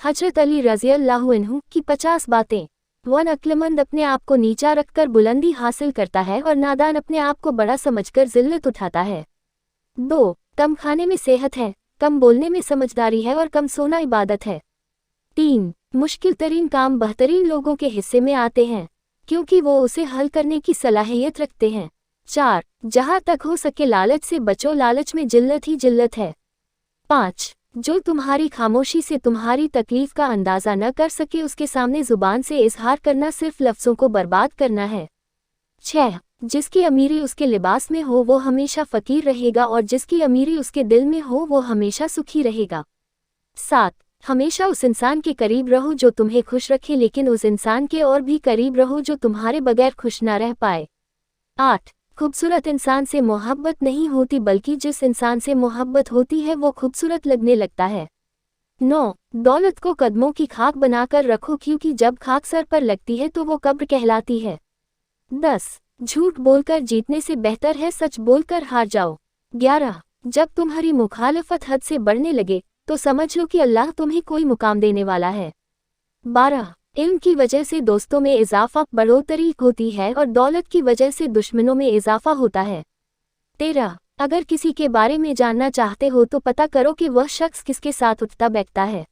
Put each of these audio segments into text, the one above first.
हजरत अली रज़ियल्लाहु अन्हु की 50 बातें। 1 अक्लमंद अपने आप को नीचा रखकर बुलंदी हासिल करता है और नादान अपने आप को बड़ा समझकर जिल्लत उठाता है। 2 कम खाने में सेहत है, कम बोलने में समझदारी है और कम सोना इबादत है। 3 मुश्किल तरीन काम बेहतरीन लोगों के हिस्से में आते हैं क्योंकि वो उसे हल करने की सलाहियत रखते हैं। 4 जहाँ तक हो सके लालच से बचो, लालच में जिल्लत ही जिल्लत है। 5 जो तुम्हारी खामोशी से तुम्हारी तकलीफ का अंदाज़ा न कर सके उसके सामने ज़ुबान से इजहार करना सिर्फ लफ्ज़ों को बर्बाद करना है। 6 जिसकी अमीरी उसके लिबास में हो वो हमेशा फ़कीर रहेगा और जिसकी अमीरी उसके दिल में हो वो हमेशा सुखी रहेगा। 7 हमेशा उस इंसान के करीब रहो जो तुम्हें खुश रखे, लेकिन उस इंसान के और भी करीब रहो जो तुम्हारे बगैर खुश ना रह पाए। 8 खूबसूरत इंसान से मोहब्बत नहीं होती बल्कि जिस इंसान से मोहब्बत होती है वो खूबसूरत लगने लगता है। 9 दौलत को कदमों की खाक बनाकर रखो क्योंकि जब खाक सर पर लगती है तो वो कब्र कहलाती है। 10 झूठ बोलकर जीतने से बेहतर है सच बोलकर हार जाओ। 11 जब तुम्हारी मुखालफत हद से बढ़ने लगे तो समझ लो कि अल्लाह तुम्हें कोई मुकाम देने वाला है। 12 इल्म की वजह से दोस्तों में इजाफा बढ़ोतरी होती है और दौलत की वजह से दुश्मनों में इजाफा होता है। 13 अगर किसी के बारे में जानना चाहते हो तो पता करो कि वह शख्स किसके साथ उठता बैठता है।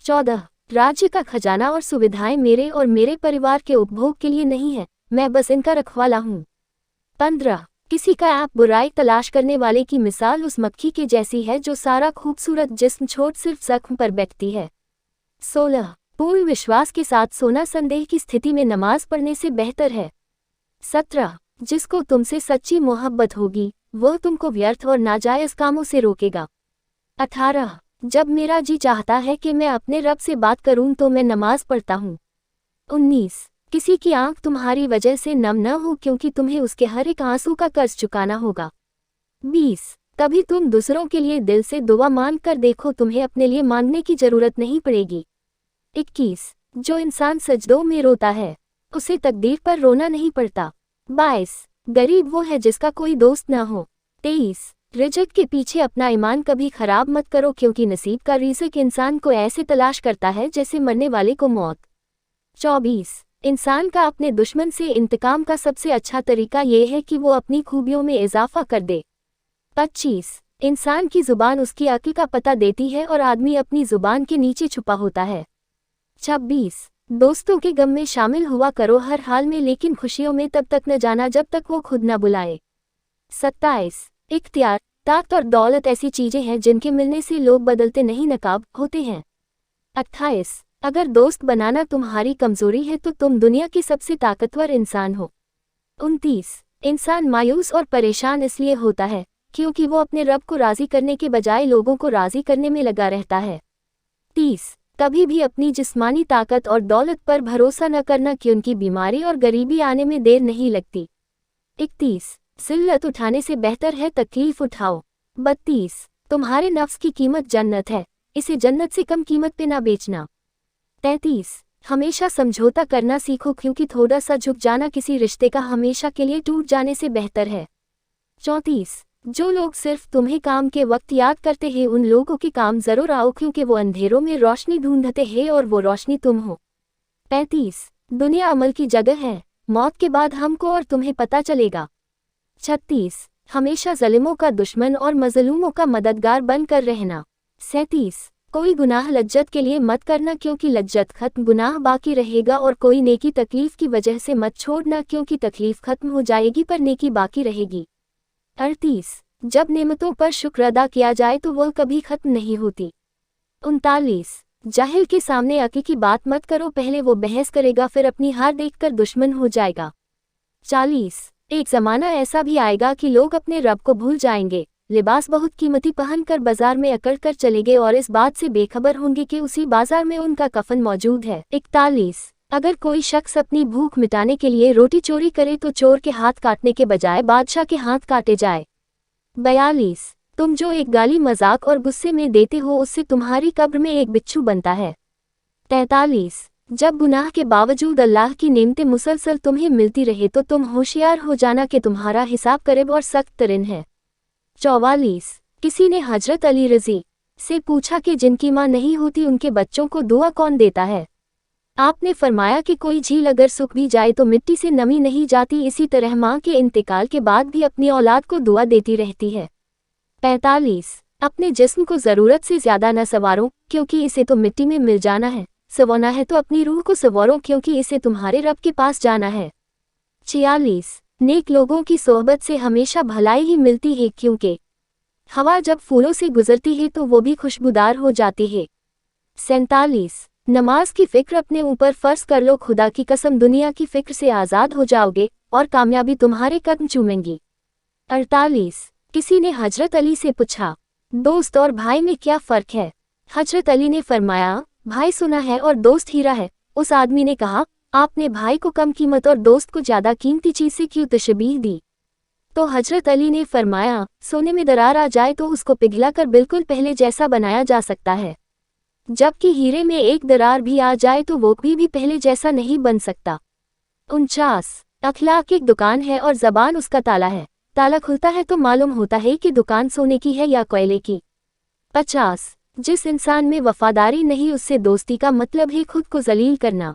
14 राज्य का खजाना और सुविधाएं मेरे और मेरे परिवार के उपभोग के लिए नहीं है, मैं बस इनका रखवाला हूँ। 15 किसी का आप बुराई तलाश करने वाले की मिसाल उस मक्खी के जैसी है जो सारा खूबसूरत जिस्म छोड़ सिर्फ जख्म पर बैठती है। 16 पूर्ण विश्वास के साथ सोना संदेह की स्थिति में नमाज पढ़ने से बेहतर है। 17 जिसको तुमसे सच्ची मोहब्बत होगी वह तुमको व्यर्थ और नाजायज कामों से रोकेगा। 18 जब मेरा जी चाहता है कि मैं अपने रब से बात करूं तो मैं नमाज पढ़ता हूँ। 19 किसी की आंख तुम्हारी वजह से नम न हो क्योंकि तुम्हें उसके हर एक आंसू का कर्ज चुकाना होगा। 20 कभी तुम दूसरों के लिए दिल से दुआ मांग कर देखो, तुम्हें अपने लिए मांगने की जरूरत नहीं पड़ेगी। 21 जो इंसान सजदों में रोता है उसे तकदीर पर रोना नहीं पड़ता। 22 गरीब वो है जिसका कोई दोस्त ना हो। 23 रिज़्क के पीछे अपना ईमान कभी खराब मत करो क्योंकि नसीब का रिज़्क इंसान को ऐसे तलाश करता है जैसे मरने वाले को मौत। 24 इंसान का अपने दुश्मन से इंतकाम का सबसे अच्छा तरीका ये है कि वो अपनी खूबियों में इजाफा कर दे। 25 इंसान की ज़ुबान उसकी अक्ल का पता देती है और आदमी अपनी ज़ुबान के नीचे छुपा होता है। 26 दोस्तों के गम में शामिल हुआ करो हर हाल में, लेकिन खुशियों में तब तक न जाना जब तक वो खुद न बुलाए। 27 इख्तियार ताकत और दौलत ऐसी चीजें हैं जिनके मिलने से लोग बदलते नहीं नकाब होते हैं। 28 अगर दोस्त बनाना तुम्हारी कमजोरी है तो तुम दुनिया की सबसे ताकतवर इंसान हो। 29 इंसान मायूस और परेशान इसलिए होता है क्योंकि वो अपने रब को राजी करने के बजाय लोगों को राजी करने में लगा रहता है। 30 कभी भी अपनी जिस्मानी ताकत और दौलत पर भरोसा न करना कि उनकी बीमारी और गरीबी आने में देर नहीं लगती। 31 जिल्लत उठाने से बेहतर है तकलीफ उठाओ। 32 तुम्हारे नफ्स की कीमत जन्नत है, इसे जन्नत से कम कीमत पे ना बेचना। 33 हमेशा समझौता करना सीखो क्योंकि थोड़ा सा झुक जाना किसी रिश्ते का हमेशा के लिए टूट जाने से बेहतर है। 34 जो लोग सिर्फ तुम्हें काम के वक्त याद करते हैं उन लोगों के काम जरूर आओ क्योंकि वो अंधेरों में रोशनी ढूंढते हैं और वो रोशनी तुम हो। 35 दुनिया अमल की जगह है, मौत के बाद हमको और तुम्हें पता चलेगा। 36 हमेशा ज़ालिमों का दुश्मन और मज़लूमों का मददगार बनकर रहना। 37 कोई गुनाह लज्जत के लिए मत करना क्योंकि लज्जत खत्म गुनाह बाकी रहेगा, और कोई नेकी तकलीफ की वजह से मत छोड़ना क्योंकि तकलीफ खत्म हो जाएगी पर नेकी बाकी रहेगी। 38 जब नेमतों पर शुक्र अदा किया जाए तो वह कभी खत्म नहीं होती। 39 जाहिल के सामने अकी की बात मत करो, पहले वो बहस करेगा फिर अपनी हार देखकर दुश्मन हो जाएगा। 40 एक ज़माना ऐसा भी आएगा कि लोग अपने रब को भूल जाएंगे, लिबास बहुत कीमती पहनकर बाजार में अकड़ कर चलेंगे और इस बात से बेखबर होंगे कि उसी बाजार में उनका कफन मौजूद है। 41 अगर कोई शख्स अपनी भूख मिटाने के लिए रोटी चोरी करे तो चोर के हाथ काटने के बजाय बादशाह के हाथ काटे जाए। 42 तुम जो एक गाली मजाक और गुस्से में देते हो उससे तुम्हारी कब्र में एक बिच्छू बनता है। 43 जब गुनाह के बावजूद अल्लाह की नेमतें मुसलसल तुम्हें मिलती रहे तो तुम होशियार हो जाना कि तुम्हारा हिसाब करीब और सख्त तरीन है। 44 किसी ने हजरत अली रज़ी से पूछा कि जिनकी माँ नहीं होती उनके बच्चों को दुआ कौन देता है? आपने फरमाया कि कोई झील अगर सूख भी जाए तो मिट्टी से नमी नहीं जाती, इसी तरह माँ के इंतकाल के बाद भी अपनी औलाद को दुआ देती रहती है। 45। अपने जिस्म को ज़रूरत से ज़्यादा न संवारो, क्योंकि इसे तो मिट्टी में मिल जाना है। संवारना है तो अपनी रूह को संवारो, क्योंकि इसे तुम्हारे रब के पास जाना है। 46। नेक लोगों की सोहबत से हमेशा भलाई ही मिलती है, क्योंकि हवा जब फूलों से गुजरती है तो वो भी खुशबूदार हो जाती है। 47। नमाज की फिक्र अपने ऊपर फर्ज कर लो, खुदा की कसम दुनिया की फिक्र से आज़ाद हो जाओगे और कामयाबी तुम्हारे कदम चूमेंगी। 48। किसी ने हजरत अली से पूछा, दोस्त और भाई में क्या फ़र्क है? हजरत अली ने फरमाया, भाई सोना है और दोस्त हीरा है। उस आदमी ने कहा, आपने भाई को कम कीमत और दोस्त को ज़्यादा कीमती चीज़ से क्यों तशबीह दी? तो हजरत अली ने फरमाया, सोने में दरार आ जाए तो उसको पिघलाकर बिल्कुल पहले जैसा बनाया जा सकता है, जबकि हीरे में एक दरार भी आ जाए तो वो भी पहले जैसा नहीं बन सकता। 49। अखलाक एक दुकान है और ज़बान उसका ताला है। ताला खुलता है तो मालूम होता है कि दुकान सोने की है या कोयले की। 50। जिस इंसान में वफादारी नहीं उससे दोस्ती का मतलब है खुद को जलील करना।